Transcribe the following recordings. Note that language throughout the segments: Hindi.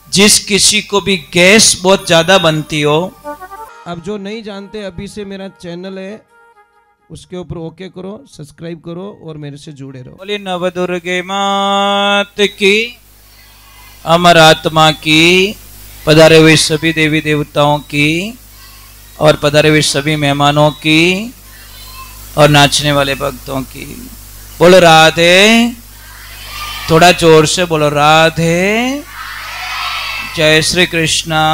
जिस किसी को भी गैस बहुत ज्यादा बनती हो, अब जो नहीं जानते अभी से मेरा चैनल है उसके ऊपर ओके करो, सब्सक्राइब करो और मेरे से जुड़े रहो। बोले नवदुर्गे मात की, अमर आत्मा की, पधारे हुए सभी देवी देवताओं की और पधारे हुए सभी मेहमानों की और नाचने वाले भक्तों की। बोलो राधे, थोड़ा जोर से बोलो राधे। जय श्री कृष्णा।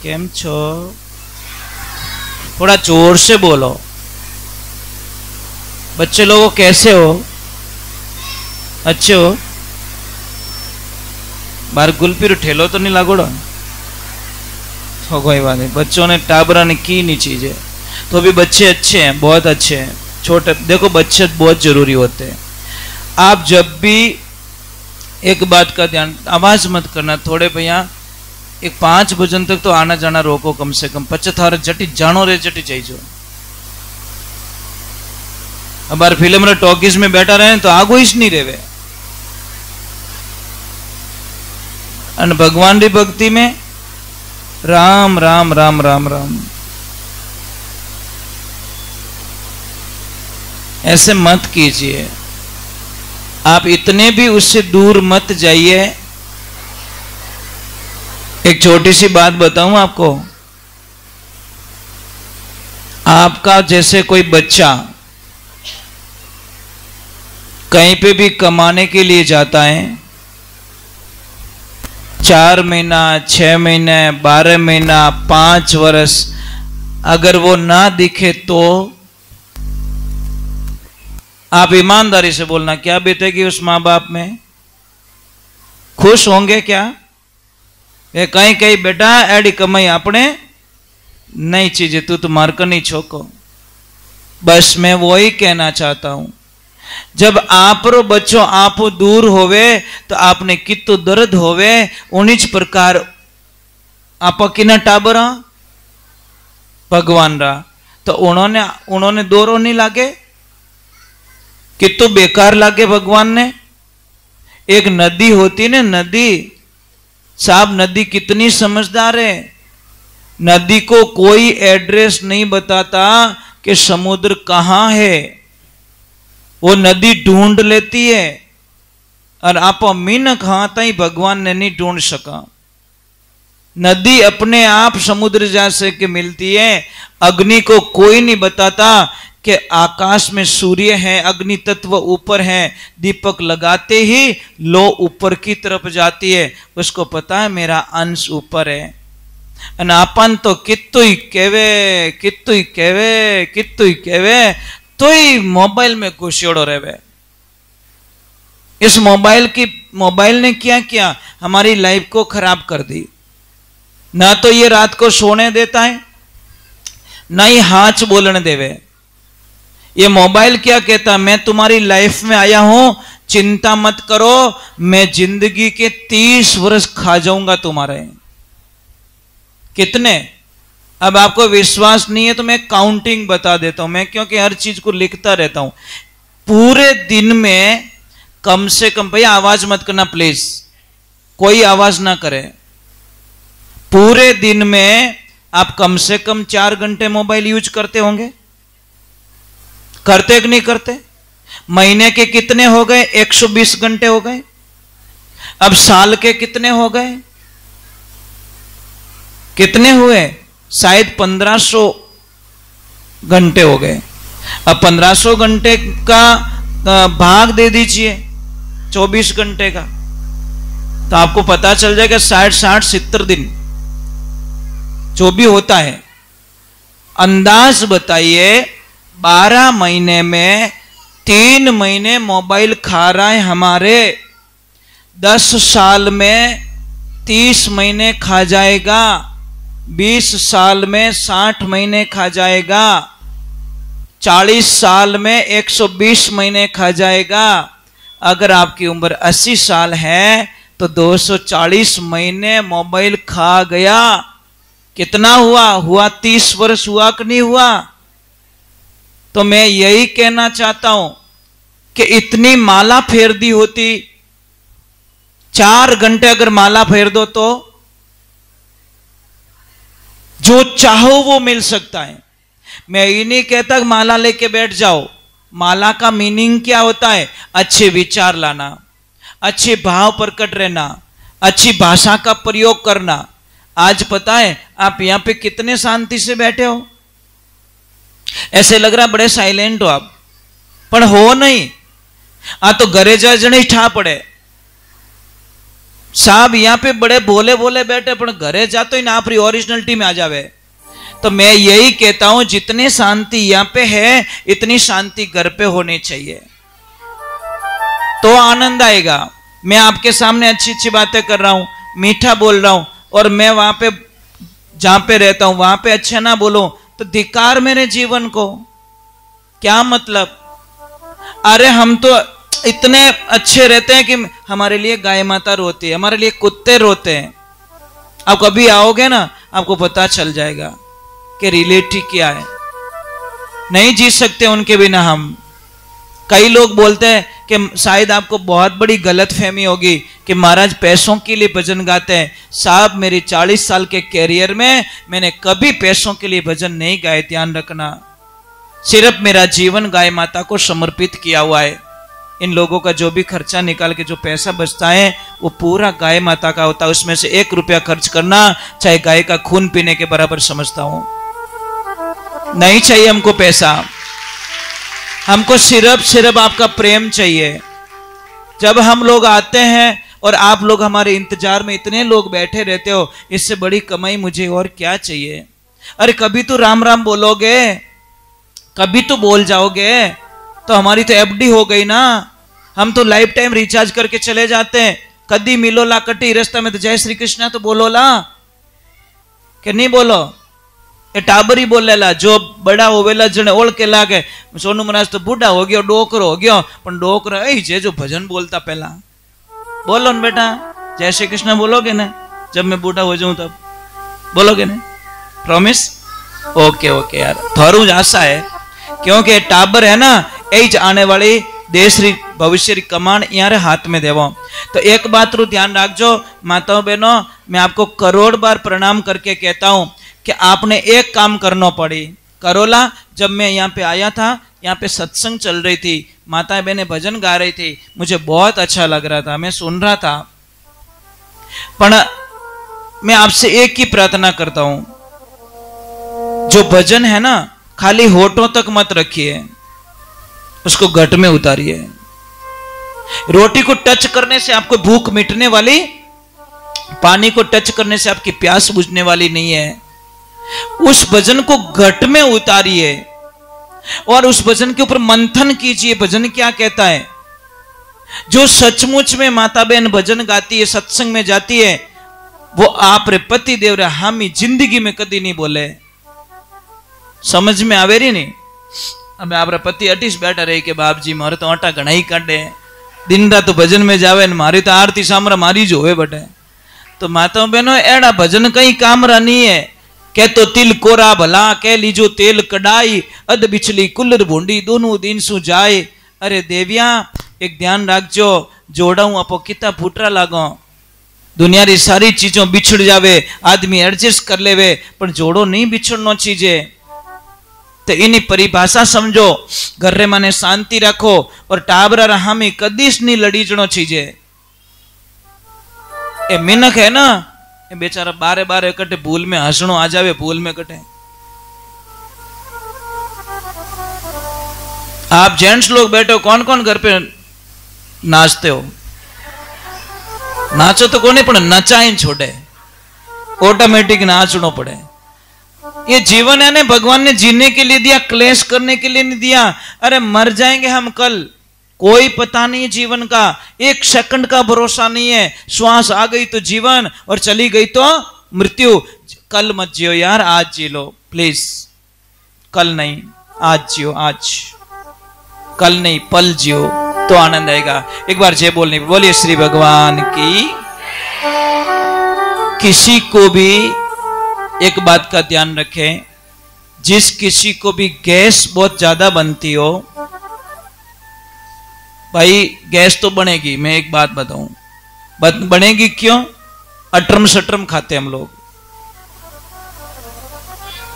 केम छो? थोड़ा जोर से बोलो। बच्चे लोगों कैसे हो? अच्छे हो? बार गुलपीर ठेलो तो नहीं लागोड़ा? तो कोई बात नहीं, बच्चों ने टाबरा ने की नहीं चीजें, तो भी बच्चे अच्छे हैं, बहुत अच्छे हैं। छोटे देखो, बच्चे बहुत जरूरी होते हैं। आप जब भी एक बात का ध्यान, आवाज मत करना थोड़े भैया, एक 5 बजन तक तो आना जाना रोको कम से कम। पच्चे थारे जटी जानो रे जटी चाहिए। अब बार फिल्म रे टॉकीज में बैठा रहे तो आगो ही नहीं रेवे। और भगवान की भक्ति में राम राम राम राम राम, ऐसे मत कीजिए। आप इतने भी उससे दूर मत जाइए। एक छोटी सी बात बताऊं आपको। आपका जैसे कोई बच्चा कहीं पे भी कमाने के लिए जाता है, 4 महीना, 6 महीने, 12 महीना, 5 वर्ष, अगर वो ना दिखे तो आप ईमानदारी से बोलना, क्या बीतेगी उस मां बाप में? खुश होंगे क्या? ये कहीं कहीं बेटा एडी कमाई आपने नहीं चीजें, तू तो मार कर नहीं छोको। बस मैं वो ही कहना चाहता हूं, जब आप रो बच्चों आप दूर होवे तो आपने कितो दर्द होवे। उन्हीं प्रकार आप किना टाबरा भगवान रा, तो उन्होंने दोरो नहीं लागे, कितो बेकार लागे भगवान ने। एक नदी होती ना, नदी साहब, नदी कितनी समझदार है। नदी को कोई एड्रेस नहीं बताता कि समुद्र कहां है, वो नदी ढूंढ लेती है। और आप मीनक हाथ ही भगवान ने नहीं ढूंढ सका। नदी अपने आप समुद्र जैसे के मिलती है। अग्नि को कोई नहीं बताता कि आकाश में सूर्य है, अग्नि तत्व ऊपर है, दीपक लगाते ही लो ऊपर की तरफ जाती है। उसको पता है मेरा अंश ऊपर है। अपन तो कितु ही केवे तो ही मोबाइल में घुसियोड़ो रहे। इस मोबाइल ने क्या किया? हमारी लाइफ को खराब कर दी। ना तो ये रात को सोने देता है, ना ही हाथ बोलने देवे। ये मोबाइल क्या कहता? मैं तुम्हारी लाइफ में आया हूं, चिंता मत करो, मैं जिंदगी के 30 वर्ष खा जाऊंगा तुम्हारे। कितने? अब आपको विश्वास नहीं है तो मैं काउंटिंग बता देता हूं, मैं क्योंकि हर चीज को लिखता रहता हूं। पूरे दिन में कम से कम, भैया आवाज मत करना प्लीज, कोई आवाज ना करे। पूरे दिन में आप कम से कम 4 घंटे मोबाइल यूज करते होंगे, करते कि नहीं करते? महीने के कितने हो गए? 120 घंटे हो गए। अब साल के कितने हो गए? कितने हुए? शायद 1500 घंटे हो गए। अब 1500 घंटे का भाग दे दीजिए 24 घंटे का, तो आपको पता चल जाएगा 60-70 दिन जो भी होता है। अंदाज बताइए, 12 महीने में 3 महीने मोबाइल खा रहा है हमारे। 10 साल में 30 महीने खा जाएगा, 20 साल में 60 महीने खा जाएगा, 40 साल में 120 महीने खा जाएगा। अगर आपकी उम्र 80 साल है तो 240 महीने मोबाइल खा गया। कितना हुआ 30 वर्ष हुआ कि नहीं हुआ? तो मैं यही कहना चाहता हूं कि इतनी माला फेर दी होती, 4 घंटे अगर माला फेर दो तो जो चाहो वो मिल सकता है। मैं ये नहीं कहता माला लेके बैठ जाओ। माला का मीनिंग क्या होता है? अच्छे विचार लाना, अच्छे भाव प्रकट रहना, अच्छी भाषा का प्रयोग करना। आज पता है आप यहां पे कितने शांति से बैठे हो, ऐसे लग रहा बड़े साइलेंट हो आप, पर हो नहीं। आ तो घरे जा जने ठा पड़े साहब, यहां पे बड़े भोले भोले बैठे, पर घरे जा तो इन आप ओरिजिनलिटी में आ जावे। तो मैं यही कहता हूं जितनी शांति यहां पे है इतनी शांति घर पे होनी चाहिए, तो आनंद आएगा। मैं आपके सामने अच्छी अच्छी बातें कर रहा हूं, मीठा बोल रहा हूं, और मैं वहां पे जहां पे रहता हूं वहां पे अच्छा ना बोलो तो धिक्कार मेरे जीवन को। क्या मतलब? अरे हम तो इतने अच्छे रहते हैं कि हमारे लिए गाय माता रोती है, हमारे लिए कुत्ते रोते हैं। आप कभी आओगे ना आपको पता चल जाएगा कि रिलेटिव क्या है। नहीं जी सकते उनके बिना हम। कई लोग बोलते हैं कि शायद आपको बहुत बड़ी गलत फहमी होगी कि महाराज पैसों के लिए भजन गाते हैं। साहब मेरी 40 साल के कैरियर में मैंने कभी पैसों के लिए भजन नहीं गाए, ध्यान रखना। सिर्फ मेरा जीवन गाय माता को समर्पित किया हुआ है। इन लोगों का जो भी खर्चा निकाल के जो पैसा बचता है वो पूरा गाय माता का होता है। उसमें से 1 रुपया खर्च करना चाहे गाय का खून पीने के बराबर समझता हूं। नहीं चाहिए हमको पैसा, हमको सिर्फ आपका प्रेम चाहिए। जब हम लोग आते हैं और आप लोग हमारे इंतजार में इतने लोग बैठे रहते हो, इससे बड़ी कमाई मुझे और क्या चाहिए। अरे कभी तो राम राम बोलोगे, कभी तो बोल जाओगे, तो हमारी तो एफडी हो गई ना। हम तो लाइफ टाइम रिचार्ज करके चले जाते हैं। कदी मिलो ला कटी रास्ता में तो जय श्री कृष्ण तो बोलो ला, कि नहीं बोलो? ए टाबर ही बोलेला, जो बड़ा होवेला जने ओळ के लागे। सोनू महाराज तो बूढ़ा हो गयो, डोकरो हो गयो, पण डोकरो ए जे जो भजन बोलता पहला। बोलो न बेटा, जय श्री कृष्ण बोलोगे ना? जब मैं बूढ़ा हो जाऊं तब बोलोगे ना? प्रॉमिस? ओके ओके यार, थारू आशा है, क्योंकि टाबर है ना एज आने वाली देश री भविष्य री कमान यार हाथ में देवो। तो एक बात रू ध्यान रखजो माताओं बहनों, मैं आपको करोड़ बार प्रणाम करके कहता हूं कि आपने एक काम करना पड़ी। करोला जब मैं यहाँ पे आया था, यहाँ पे सत्संग चल रही थी, माता बहनें भजन गा रही थी, मुझे बहुत अच्छा लग रहा था, मैं सुन रहा था। पर मैं आपसे एक ही प्रार्थना करता हूं, जो भजन है ना खाली होठों तक मत रखिए, उसको घट में उतारिए। रोटी को टच करने से आपको भूख मिटने वाली, पानी को टच करने से आपकी प्यास बुझने वाली नहीं है। उस भजन को घट में उतारिए और उस भजन के ऊपर मंथन कीजिए। भजन क्या कहता है? जो सचमुच में माता बहन भजन गाती है, सत्संग में जाती है, वो आप रे पति देव रे हामी जिंदगी में कदी नहीं बोले। समझ में आवे रही नहीं? अब आप पति अटीस बैठा रही के बाप जी मारे तो आटा घना ही काटे, दिन रात तो भजन में जावे, मारी तो आरती सामरा मारी जो है बटे। तो माताओं बहनों एड़ा भजन कहीं काम रा नहीं है। कह तो तिल कोरा भला, कह लीजो तेल कड़ाई, अध बिचली कुल्लर भूंडी दोनों दिन सु जाए। अरे देविया एक ध्यान रखजो, जोड़ाऊ अपो कितना फूटरा लागो। दुनिया री सारी चीजों बिछड़ जावे, आदमी एडजस्ट कर लेवे, पर जोड़ो नहीं बिछड़नो चीजे। तो इनी परिभाषा समझो, घरे माने शांति रखो और टाबरा रहामी कदीश नहीं लड़ी जनो चीजे। ए मिनक है ना, ये बेचारा बारे बारे कटे भूल में हंसणो आ जावे, भूल में कटे। आप जेंट्स लोग बैठे हो, कौन कौन घर पे नाचते हो? नाचो तो कोने, पण नचाई छोड़े, ऑटोमेटिक नाचनो पड़े। ये जीवन है ना भगवान ने जीने के लिए दिया, क्लेश करने के लिए नहीं दिया। अरे मर जाएंगे हम कल, कोई पता नहीं जीवन का, एक सेकंड का भरोसा नहीं है। श्वास आ गई तो जीवन और चली गई तो मृत्यु। कल मत जियो यार, आज जी लो प्लीज। कल नहीं, आज जियो, आज। कल नहीं, पल जियो तो आनंद आएगा। एक बार जय बोलनी, बोलिए श्री भगवान की। किसी को भी एक बात का ध्यान रखें, जिस किसी को भी गैस बहुत ज्यादा बनती हो, भाई गैस तो बनेगी। मैं एक बात बताऊं, बनेगी क्यों? अटरम सटरम खाते हम लोग,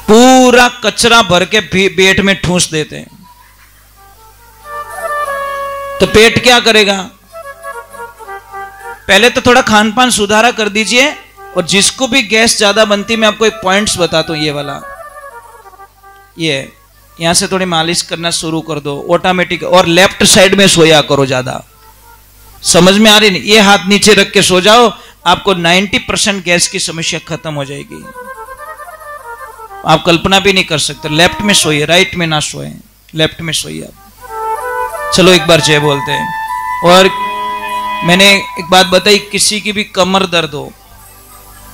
पूरा कचरा भर के पेट में ठूस देते हैं। तो पेट क्या करेगा? पहले तो थोड़ा खान पान सुधारा कर दीजिए। और जिसको भी गैस ज्यादा बनती, मैं आपको एक पॉइंट्स बताता हूं, ये वाला, ये यहां से थोड़ी मालिश करना शुरू कर दो ऑटोमेटिक। और लेफ्ट साइड में सोया करो ज्यादा। समझ में आ रही नहीं? ये हाथ नीचे रख के सो जाओ, आपको 90% गैस की समस्या खत्म हो जाएगी। आप कल्पना भी नहीं कर सकते। लेफ्ट में सोइए, राइट में ना सोए, लेफ्ट में सोइए आप। चलो एक बार जय बोलते हैं। और मैंने एक बात बताई, किसी की भी कमर दर्द हो,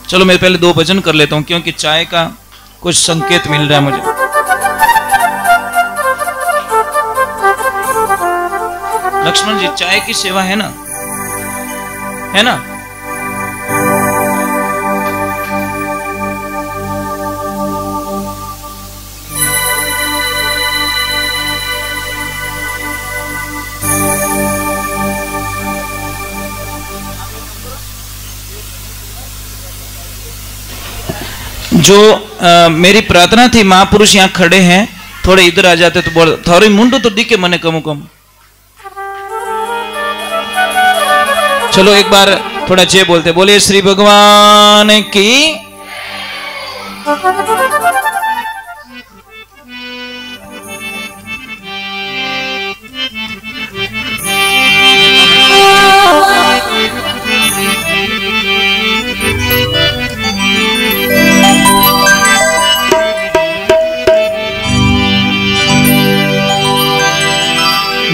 चलो मैं पहले 2 भजन कर लेता हूं, क्योंकि चाय का कुछ संकेत मिल रहा है मुझे। लक्ष्मण जी, चाय की सेवा है ना? है ना? जो मेरी प्रार्थना थी, महापुरुष यहाँ खड़े हैं, थोड़े इधर आ जाते तो बोल, थोड़ी मुंडू तो दिखे मने कम कम। चलो एक बार थोड़ा जय बोलते, बोले श्री भगवान की।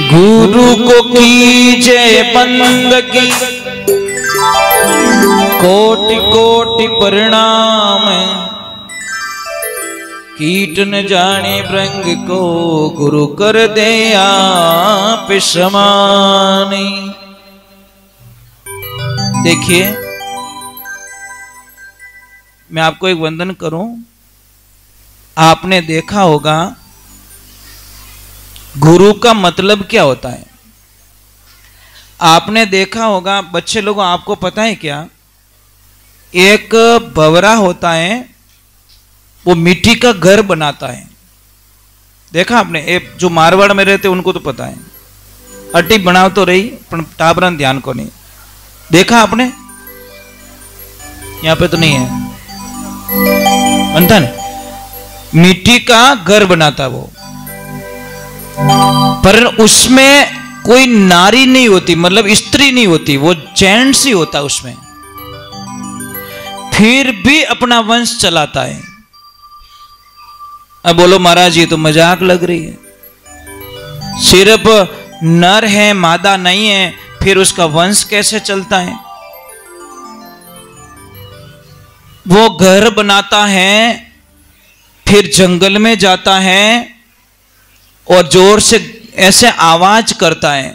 गुरु को कीजे बंदगी, कोटि कोटि प्रणाम। कीट न जाने भृंग को, गुरु कर दे आप समानी। देखिए, मैं आपको एक वंदन करूं। आपने देखा होगा गुरु का मतलब क्या होता है। आपने देखा होगा बच्चे लोगों, आपको पता है क्या? एक भंवरा होता है, वो मिट्टी का घर बनाता है। देखा आपने? एक जो मारवाड़ में रहते उनको तो पता है, अटी बनाव तो रही पर टाबरन ध्यान को नहीं। देखा आपने? यहां पे तो नहीं है, बनता है, मिट्टी का घर बनाता वो, पर उसमें कोई नारी नहीं होती, मतलब स्त्री नहीं होती, वो जेंट्स ही होता उसमें। फिर भी अपना वंश चलाता है। अब बोलो महाराज ये तो मजाक लग रही है, सिर्फ नर है मादा नहीं है, फिर उसका वंश कैसे चलता है? वो घर बनाता है, फिर जंगल में जाता है और जोर से ऐसे आवाज करता है।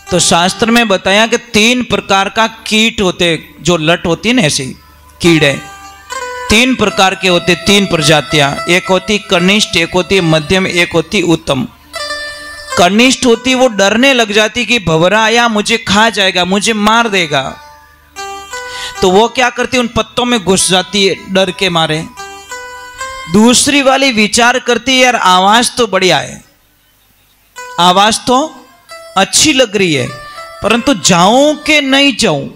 तो शास्त्र में बताया कि 3 प्रकार का कीट होते, जो लट होती है ना, ऐसे कीड़े 3 प्रकार के होते, 3 प्रजातियां। एक होती कनिष्ठ, एक होती मध्यम, एक होती उत्तम। कनिष्ठ होती वो डरने लग जाती कि भंवरा आया मुझे खा जाएगा, मुझे मार देगा, तो वो क्या करती, उन पत्तों में घुस जाती है डर के मारे। दूसरी वाली विचार करती है, यार आवाज तो बढ़िया है, आवाज तो अच्छी लग रही है, परंतु जाऊं कि नहीं जाऊं,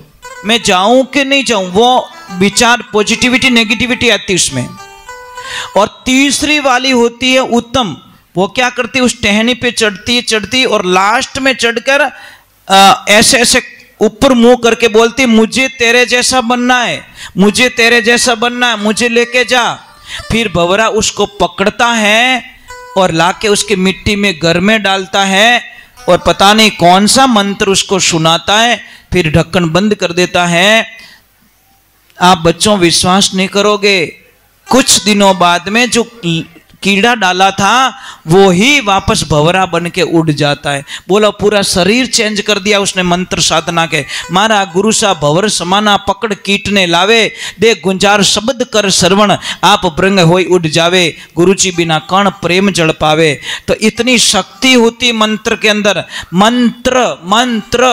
मैं जाऊं कि नहीं जाऊं, वो विचार पॉजिटिविटी नेगेटिविटी आती उसमें। और तीसरी वाली होती है उत्तम, वो क्या करती है, उस टहनी पे चढ़ती और लास्ट में चढ़कर ऐसे ऐसे ऊपर मुंह करके बोलती, मुझे तेरे जैसा बनना है, मुझे तेरे जैसा बनना है, मुझे लेके जा। फिर भंवरा उसको पकड़ता है और लाके उसके मिट्टी में घर में डालता है और पता नहीं कौन सा मंत्र उसको सुनाता है, फिर ढक्कन बंद कर देता है। आप बच्चों विश्वास नहीं करोगे, कुछ दिनों बाद में जो कीड़ा डाला था वो ही वापस भंवरा बन के उड़ जाता है। बोला पूरा शरीर चेंज कर दिया उसने मंत्र साधना के। मारा गुरु सा भंवर समाना पकड़ कीटने लावे, दे गुंजार शब्द कर श्रवण आप ब्रंग होई उड़ जावे, गुरुजी बिना कण प्रेम जड़ पावे। तो इतनी शक्ति होती मंत्र के अंदर। मंत्र मंत्र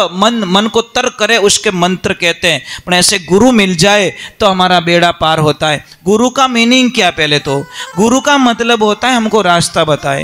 मन को तर करे उसके मंत्र कहते हैं। पर ऐसे गुरु मिल जाए तो हमारा बेड़ा पार होता है। गुरु का मीनिंग क्या? पहले तो गुरु का मतलब होता है हमको रास्ता बताए।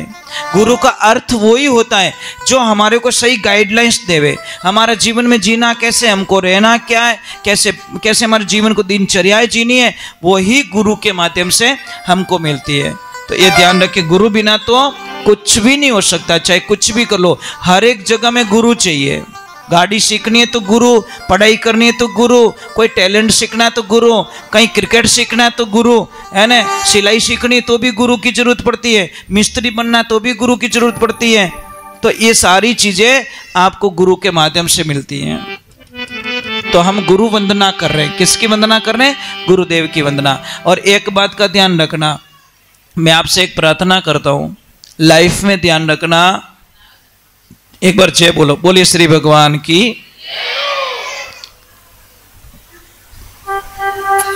गुरु का अर्थ वही होता है जो हमारे को सही गाइडलाइंस देवे, हमारा जीवन में जीना कैसे, हमको रहना क्या है, कैसे कैसे हमारे जीवन को दिनचर्याएं जीनी है, वही गुरु के माध्यम से हमको मिलती है। तो ये ध्यान रखिए, गुरु बिना तो कुछ भी नहीं हो सकता। चाहे कुछ भी कर लो, हर एक जगह में गुरु चाहिए। गाड़ी सीखनी है तो गुरु, पढ़ाई करनी है तो गुरु, कोई टैलेंट सीखना है तो गुरु, कहीं क्रिकेट सीखना है तो गुरु, है ना, सिलाई सीखनी है तो भी गुरु की जरूरत पड़ती है, मिस्त्री बनना है तो भी गुरु की जरूरत पड़ती है। तो ये सारी चीजें आपको गुरु के माध्यम से मिलती हैं। तो हम गुरु वंदना कर रहे हैं। किसकी वंदना कर रहे हैं? गुरुदेव की वंदना। और एक बात का ध्यान रखना, मैं आपसे एक प्रार्थना करता हूं, लाइफ में ध्यान रखना। एक बार जय बोलो, बोलिए श्री भगवान की।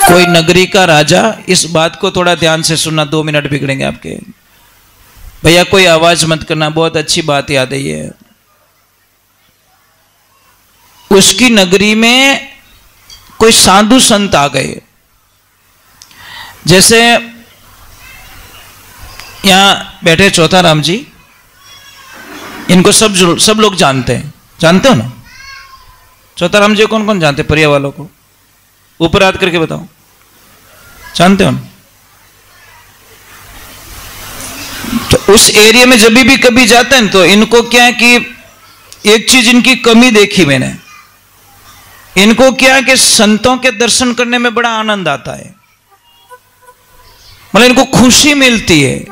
कोई नगरी का राजा, इस बात को थोड़ा ध्यान से सुनना, 2 मिनट बिगड़ेंगे आपके। भैया कोई आवाज मत करना, बहुत अच्छी बात याद है ये। उसकी नगरी में कोई साधु संत आ गए। जैसे यहां बैठे चौथाराम जी, इनको सब लोग जानते हैं, जानते हो ना? चौथाराम जी कौन कौन जानते? परिया वालों को ऊपर हाथ करके बताओ, जानते हो ना? तो उस एरिया में जब भी कभी जाते हैं तो इनको क्या है कि एक चीज इनकी कमी देखी मैंने, इनको क्या है कि संतों के दर्शन करने में बड़ा आनंद आता है, मतलब इनको खुशी मिलती है,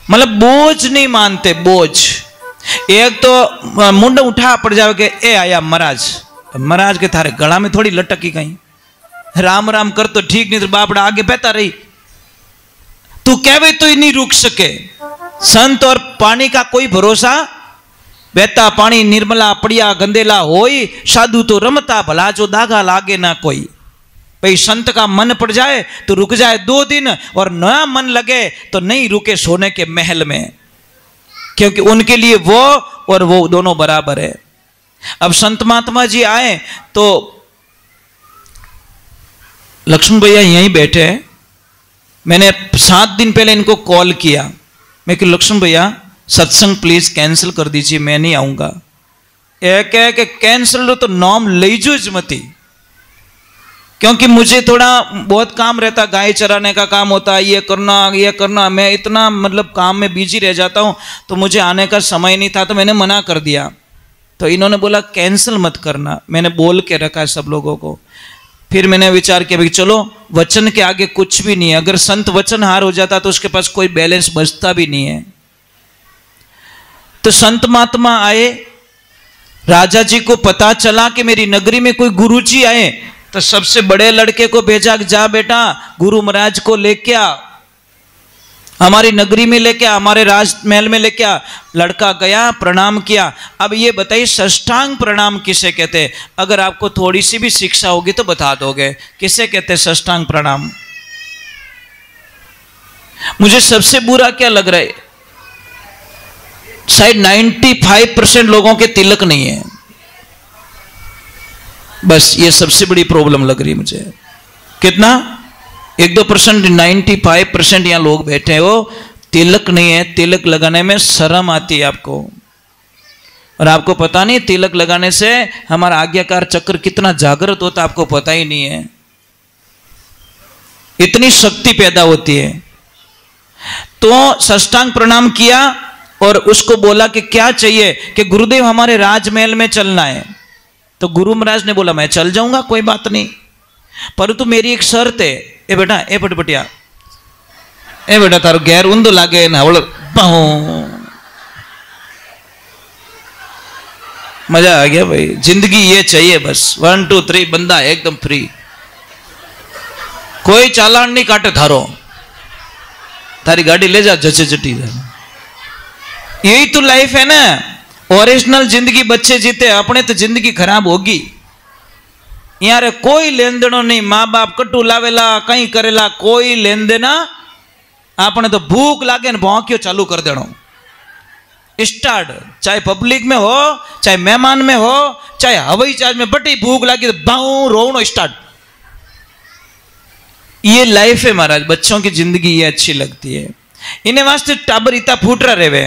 मतलब बोझ नहीं मानते। बोझ एक तो मुंड उठा पड़ जाओ के ए आया महाराज, महाराज के थारे गला में थोड़ी लटकी कहीं, राम राम कर तो ठीक, नहीं तो बापड़ा आगे बहता रही, तू कहवे तो ही नहीं रुक सके। संत और पानी का कोई भरोसा, बहता पानी निर्मला पड़िया गंदेला होई, साधु तो रमता भला जो दागा लागे ना कोई। भाई संत का मन पड़ जाए तो रुक जाए 2 दिन, और नया मन लगे तो नहीं रुके सोने के महल में, क्योंकि उनके लिए वो और वो दोनों बराबर है। अब संत महात्मा जी आए तो लक्ष्मण भैया यहीं बैठे हैं। मैंने 7 दिन पहले इनको कॉल किया, मैं कि लक्ष्मण भैया सत्संग प्लीज कैंसिल कर दीजिए, मैं नहीं आऊंगा। एक है कि कैंसिल तो नाम लीजो मती, क्योंकि मुझे थोड़ा बहुत काम रहता, गाय चराने का काम होता है, ये करना, मैं इतना मतलब काम में बिजी रह जाता हूँ, तो मुझे आने का समय नहीं था, तो मैंने मना कर दिया। तो इन्होंने बोला कैंसिल मत करना, मैंने बोल के रखा है सब लोगों को। फिर मैंने विचार किया भाई चलो, वचन के आगे कुछ भी नहीं है, अगर संत वचन हार हो जाता तो उसके पास कोई बैलेंस बचता भी नहीं है। तो संत महात्मा आए, राजा जी को पता चला कि मेरी नगरी में कोई गुरुजी आए, तो सबसे बड़े लड़के को भेजा, जा बेटा गुरु महाराज को लेके आ, हमारी नगरी में लेके आ, हमारे राजमहल में लेके आ। लड़का गया, प्रणाम किया। अब ये बताइए साष्टांग प्रणाम किसे कहते हैं? अगर आपको थोड़ी सी भी शिक्षा होगी तो बता दोगे किसे कहते हैं साष्टांग प्रणाम। मुझे सबसे बुरा क्या लग रहा है, शायद 95% लोगों के तिलक नहीं है, बस ये सबसे बड़ी प्रॉब्लम लग रही है मुझे। कितना? 1-2%, 95% यहां लोग बैठे हो तिलक नहीं है। तिलक लगाने में शर्म आती है आपको, और आपको पता नहीं तिलक लगाने से हमारा आज्ञाकार चक्र कितना जागृत होता है, आपको पता ही नहीं है। इतनी शक्ति पैदा होती है। तो साष्टांग प्रणाम किया और उसको बोला कि क्या चाहिए, कि गुरुदेव हमारे राजमहल में चलना है। तो गुरु महाराज ने बोला मैं चल जाऊंगा, कोई बात नहीं, परंतु मेरी एक शर्त है। ए बेटा, ए पटपटिया, ए बेटा तारो गैर उंदो लागे ना, मजा आ गया भाई, जिंदगी ये चाहिए बस, 1 2 3 बंदा एकदम फ्री, कोई चालान नहीं काटे थारो, थारी गाड़ी ले जा जचे जटी। यही तो लाइफ है ना, ओरिजिनल जिंदगी बच्चे जीते, अपने तो जिंदगी खराब होगी। यार कोई लेन देनो नहीं, माँ बाप कट्टू लावेला कहीं करेला, कोई लेन देना। आपने तो भूख लागे न भौंकियो चालू कर देनो स्टार्ट, चाहे पब्लिक में हो, चाहे मेहमान में हो, चाहे हवाई जहाज में, बड़ी भूख लगी तो बाऊ रोनो स्टार्ट। ये लाइफ है महाराज, बच्चों की जिंदगी ये अच्छी लगती है। इन्हें वास्ते टाबर इतना फूट रहा रहे,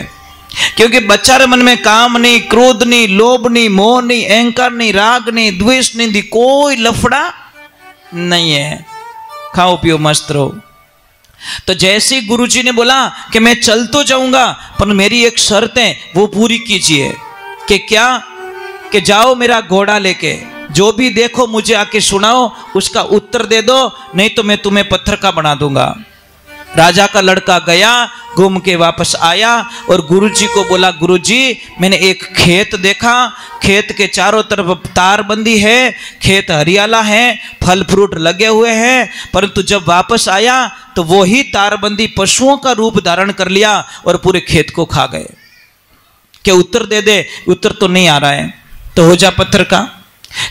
क्योंकि बच्चा रे मन में काम नहीं, क्रोध नहीं, लोभ नहीं, मोह नहीं, अहंकार नहीं, राग नहीं, द्वेष नहीं, कोई लफड़ा नहीं है। खाओ पियो मस्त रहो। तो जैसे ही गुरुजी ने बोला कि मैं चल तो जाऊंगा, पर मेरी एक शर्त है वो पूरी कीजिए। कि क्या? कि जाओ मेरा घोड़ा लेके, जो भी देखो मुझे आके सुनाओ, उसका उत्तर दे दो, नहीं तो मैं तुम्हें पत्थर का बना दूंगा। राजा का लड़का गया, घूम के वापस आया और गुरुजी को बोला, गुरुजी मैंने एक खेत देखा, खेत के चारों तरफ तारबंदी है, खेत हरियाला है, फल फ्रूट लगे हुए हैं, परंतु जब वापस आया तो वो ही तारबंदी पशुओं का रूप धारण कर लिया और पूरे खेत को खा गए। क्या उत्तर दे दे? उत्तर तो नहीं आ रहा है, तो हो जा पत्थर का।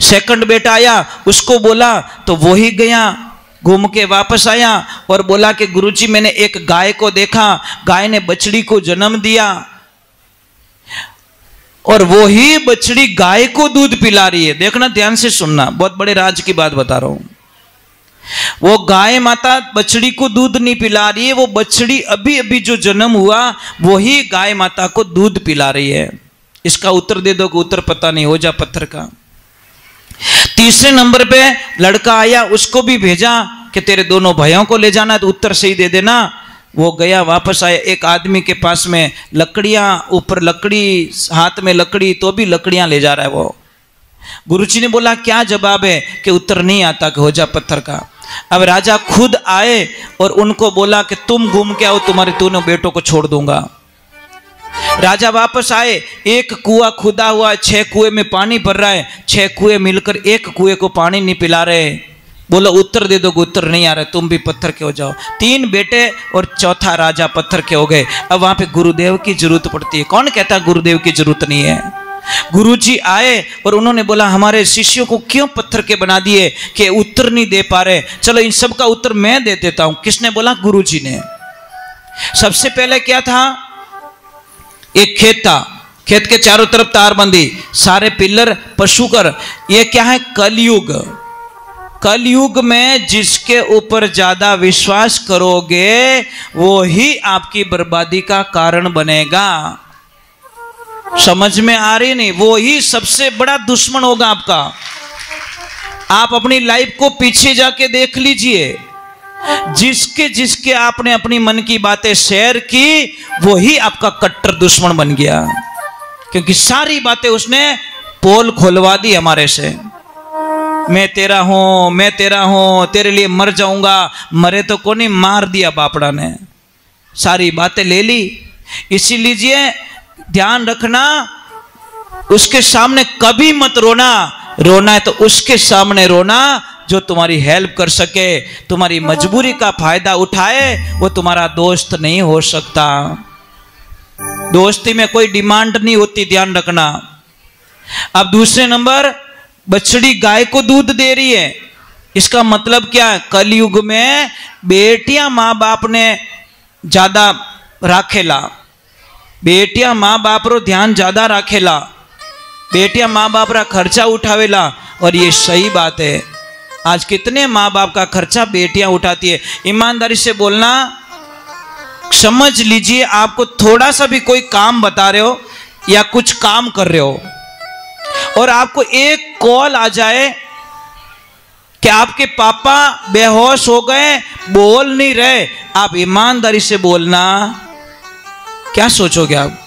सेकंड बेटा आया, उसको बोला तो वो ही गया, घूम के वापस आया और बोला कि गुरुजी मैंने एक गाय को देखा, गाय ने बछड़ी को जन्म दिया और वो ही बछड़ी गाय को दूध पिला रही है। देखना ध्यान से सुनना, बहुत बड़े राज की बात बता रहा हूं। वो गाय माता बछड़ी को दूध नहीं पिला रही है, वो बछड़ी अभी अभी जो जन्म हुआ वो ही गाय माता को दूध पिला रही है। इसका उत्तर दे दो कि उत्तर पता नहीं, हो जा पत्थर का। तीसरे नंबर पे लड़का आया, उसको भी भेजा कि तेरे दोनों भाइयों को ले जाना है तो उत्तर सही दे देना। वो गया, वापस आया, एक आदमी के पास में लकड़ियां, ऊपर लकड़ी, हाथ में लकड़ी, तो भी लकड़ियां ले जा रहा है वो। गुरुजी ने बोला क्या जवाब है? कि उत्तर नहीं आता, कि हो जा पत्थर का। अब राजा खुद आए और उनको बोला कि तुम घूम के आओ, तुम्हारे दोनों बेटों को छोड़ दूंगा। राजा वापस आए, एक कुआं खुदा हुआ, 6 कुएं में पानी भर रहा है, 6 कुएं मिलकर एक कुएं को पानी नहीं पिला रहे। बोलो उत्तर दे दो, उत्तर नहीं आ रहा, तुम भी पत्थर के हो जाओ। 3 बेटे और चौथा राजा पत्थर के हो गए। अब वहां पे गुरुदेव की जरूरत पड़ती है। कौन कहता गुरुदेव की जरूरत नहीं है? गुरुजी आए और उन्होंने बोला हमारे शिष्यों को क्यों पत्थर के बना दिए कि उत्तर नहीं दे पा रहे, चलो इन सब का उत्तर मैं दे देता हूं। किसने बोला? गुरुजी ने। सबसे पहले क्या था? एक खेत था, खेत के चारों तरफ तारबंदी, सारे पिलर पशुकर। ये क्या है? कलयुग। कलयुग में जिसके ऊपर ज्यादा विश्वास करोगे वो ही आपकी बर्बादी का कारण बनेगा। समझ में आ रही नहीं? वो ही सबसे बड़ा दुश्मन होगा आपका। आप अपनी लाइफ को पीछे जाके देख लीजिए, जिसके जिसके आपने अपनी मन की बातें शेयर की वो ही आपका कट्टर दुश्मन बन गया, क्योंकि सारी बातें उसने पोल खोलवा दी हमारे से। मैं तेरा हूं, मैं तेरा हूं, तेरे लिए मर जाऊंगा। मरे तो को नहीं, मार दिया बापड़ा ने, सारी बातें ले ली। इसीलिए ध्यान रखना, उसके सामने कभी मत रोना। रोना है तो उसके सामने रोना जो तुम्हारी हेल्प कर सके, तुम्हारी मजबूरी का फायदा उठाए। वो तुम्हारा दोस्त नहीं हो सकता। दोस्ती में कोई डिमांड नहीं होती, ध्यान रखना। अब दूसरे नंबर, बछड़ी गाय को दूध दे रही है, इसका मतलब क्या है? कलयुग में बेटियां माँ बाप ने ज्यादा राखेला, बेटियां माँ बाप रो ध्यान ज्यादा राखेला, बेटियां माँ बाप रा खर्चा उठावेला। और ये सही बात है। आज कितने माँ बाप का खर्चा बेटियां उठाती है। ईमानदारी से बोलना, समझ लीजिए आपको थोड़ा सा भी कोई काम बता रहे हो या कुछ काम कर रहे हो और आपको एक कॉल आ जाए कि आपके पापा बेहोश हो गए, बोल नहीं रहे, आप ईमानदारी से बोलना, क्या सोचोगे आप?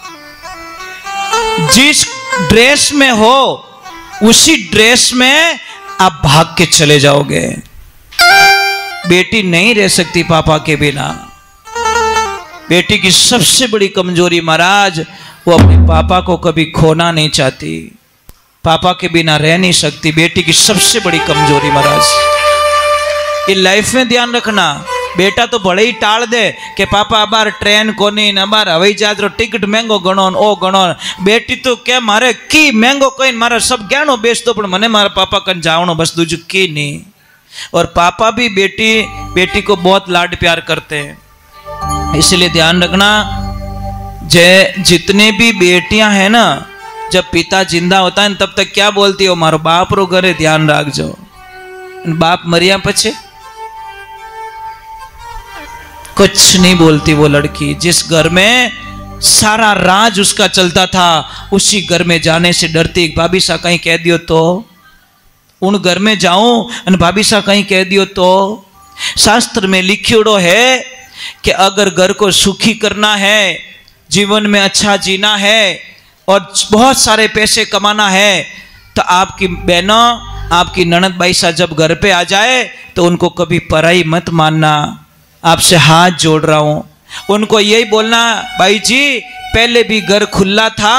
जिस ड्रेस में हो उसी ड्रेस में आप भाग के चले जाओगे। बेटी नहीं रह सकती पापा के बिना। बेटी की सबसे बड़ी कमजोरी महाराज, वो अपने पापा को कभी खोना नहीं चाहती, पापा के बिना रह नहीं सकती। बेटी की सबसे बड़ी कमजोरी महाराज, ये लाइफ में ध्यान रखना। बेटा तो भले ही टाल दे कि पापा अबार ट्रेन कोनी ने अबार हवाई जहाज रो टिकट महंगो गणो ओ गणो। बेटी तो क्या मारे की महंगो कोई मारा सब गहनो बेच दो, पर मने मारा पापा कन जावणो बस, दूजू की नहीं। और पापा भी बेटी को बहुत लाड प्यार करते हैं। इसलिए ध्यान रखना, जितने भी बेटियां हैं ना, जब पिता जिंदा होता है तब तक क्या बोलती हो, मारो बाप रो घरे ध्यान राखजो। बाप मरिया पछे कुछ नहीं बोलती वो लड़की। जिस घर में सारा राज उसका चलता था, उसी घर में जाने से डरती। भाभी सा कहीं कह दियो तो, उन घर में जाऊं और भाभी सा कहीं कह दियो तो। शास्त्र में लिखियोड़ो है कि अगर घर को सुखी करना है, जीवन में अच्छा जीना है और बहुत सारे पैसे कमाना है, तो आपकी बहनों, आपकी ननद भाई सा जब घर पे आ जाए तो उनको कभी पराई मत मानना। आपसे हाथ जोड़ रहा हूं, उनको यही बोलना, भाई जी पहले भी घर खुला था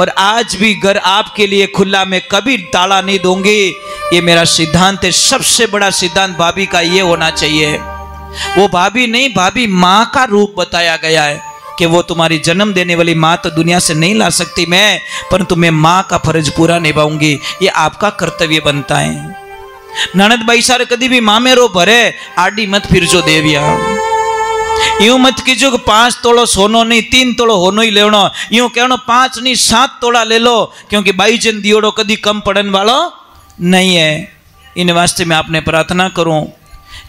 और आज भी घर आपके लिए खुला, मैं कभी ताला नहीं दूंगी। ये मेरा सिद्धांत है। सबसे बड़ा सिद्धांत भाभी का ये होना चाहिए। वो भाभी नहीं, भाभी माँ का रूप बताया गया है कि वो तुम्हारी जन्म देने वाली माँ तो दुनिया से नहीं ला सकती मैं, परंतु मैं माँ का फर्ज पूरा निभाऊंगी। ये आपका कर्तव्य बनता है। ननद भाई सारे कभी भी माँ में रो भरे आडी मत फिर जो देविया। यूं मत कीजो कि 5 तोड़ो सोनो नहीं 3 तोड़ो होनो ही लेवनो। यूं कहनो 5 नहीं 7 तोड़ा ले लो, क्योंकि भाई जन दियोड़ो कभी कम पड़न वालो नहीं है। इन वास्ते मैं आपने प्रार्थना करूं,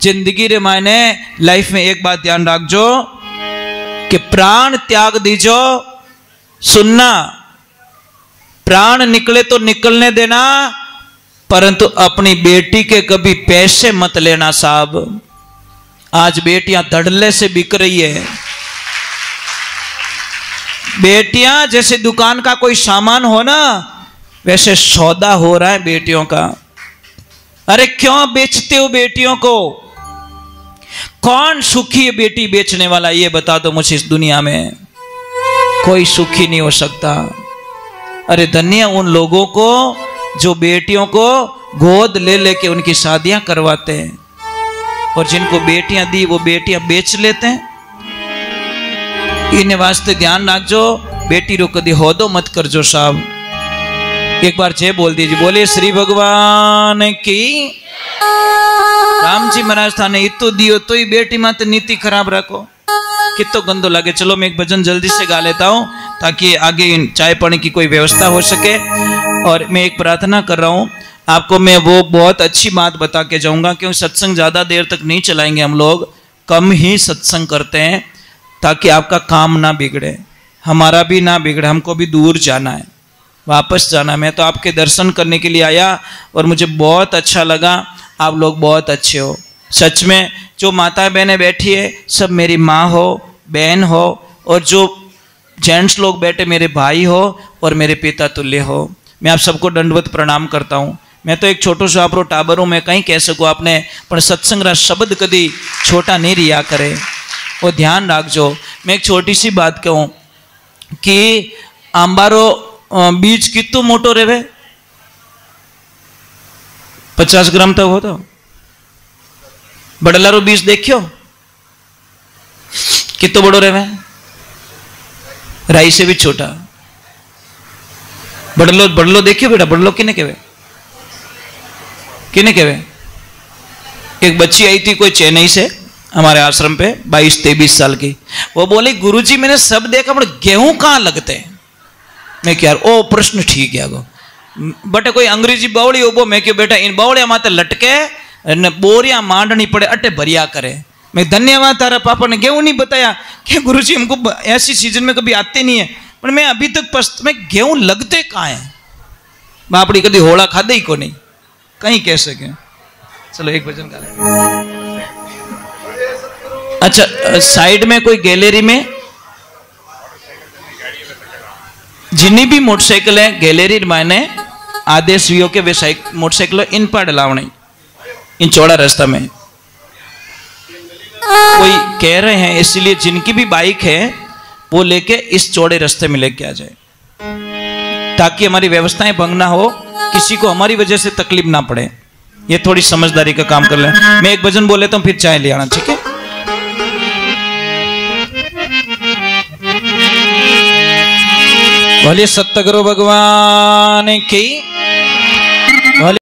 जिंदगी रे मायने लाइफ में एक बात ध्यान रखजो कि प्राण त्याग दीजो। सुनना, प्राण निकले तो निकलने देना, परंतु अपनी बेटी के कभी पैसे मत लेना साहब। आज बेटियां धड़ल्ले से बिक रही है। बेटियां जैसे दुकान का कोई सामान हो ना, वैसे सौदा हो रहा है बेटियों का। अरे क्यों बेचते हो बेटियों को? कौन सुखी है बेटी बेचने वाला? ये बता दो मुझे। इस दुनिया में कोई सुखी नहीं हो सकता। अरे धन्य उन लोगों को जो बेटियों को गोद ले लेके उनकी शादियां करवाते हैं, और जिनको बेटियां दी वो बेटियां बेच लेते हैं। इन वास्ते ध्यान रखजो, बेटी रो कदी होदो मत करजो साहब। एक बार जय बोल दीजिए। बोले श्री भगवान की। राम जी महाराज थाने इतो दियो तो ही बेटी मत नीति खराब रखो, कितो गंदो लगे। चलो मैं एक भजन जल्दी से गा लेता हूँ ताकि आगे चाय पानी की कोई व्यवस्था हो सके। और मैं एक प्रार्थना कर रहा हूँ आपको, मैं वो बहुत अच्छी बात बता के जाऊंगा, क्योंकि सत्संग ज़्यादा देर तक नहीं चलाएंगे हम लोग, कम ही सत्संग करते हैं ताकि आपका काम ना बिगड़े, हमारा भी ना बिगड़े। हमको भी दूर जाना है, वापस जाना है। मैं तो आपके दर्शन करने के लिए आया और मुझे बहुत अच्छा लगा। आप लोग बहुत अच्छे हो सच में। जो माता बहनें बैठी है सब मेरी माँ हो, बहन हो, और जो जेंट्स लोग बैठे मेरे भाई हो और मेरे पिता तुल्य हो। मैं आप सबको दंडवत प्रणाम करता हूँ। मैं तो एक छोटो सो आपरो टाबर हूँ, मैं कहीं कह सकूँ आपने, पर सत्संग रा शब्द कदी छोटा नहीं रिया करे, वो ध्यान रखजो। मैं एक छोटी सी बात कहूँ कि आंबारो बीज कितो मोटो रेवे? 50 ग्राम तक हो तो। बड़लारो बीज देखियो कितो बड़ो रेवे? राई से भी छोटा। बड़लो बड़लो देखियो बेटा, बड़लो किने कहवे? किने कहवे? एक बच्ची आई थी कोई चेन्नई से हमारे आश्रम पे, 22-23 साल की। वो बोली गुरुजी मैंने सब देखा पर गेहूं कहाँ लगते हैं? मैं क्या ओ प्रश्न ठीक है गो बटे कोई अंग्रेजी बावड़ी उबो। मैं क्यों बेटा इन बावड़िया माते लटके ने बोरिया मांडनी पड़े अटे भरिया करे। मैं धन्यवाद तारा पापा ने गेहूं नहीं बताया कि गुरुजी हमको ऐसी सीजन में कभी आते नहीं है, पर मैं अभी तक में गेहूं लगते कहाँ हैं? बापड़ी कभी होड़ा खादे ही को नहीं, कहीं कह सके। चलो एक भजन गा लेंगे। अच्छा साइड में कोई गैलरी में जिन्नी भी मोटरसाइकिल है गैलरी मायने आदेश वियो के वे मोटरसाइकिल इन पर डलावनी इन चौड़ा रास्ता में कोई कह रहे हैं, इसलिए जिनकी भी बाइक है वो लेके इस चौड़े रास्ते में लेके आ जाए ताकि हमारी व्यवस्थाएं भंग ना हो, किसी को हमारी वजह से तकलीफ ना पड़े। ये थोड़ी समझदारी का काम कर ले। मैं एक भजन बोल लेता हूँ फिर चाय ले आना, ठीक है? बोलिए सतगुरु भगवान की।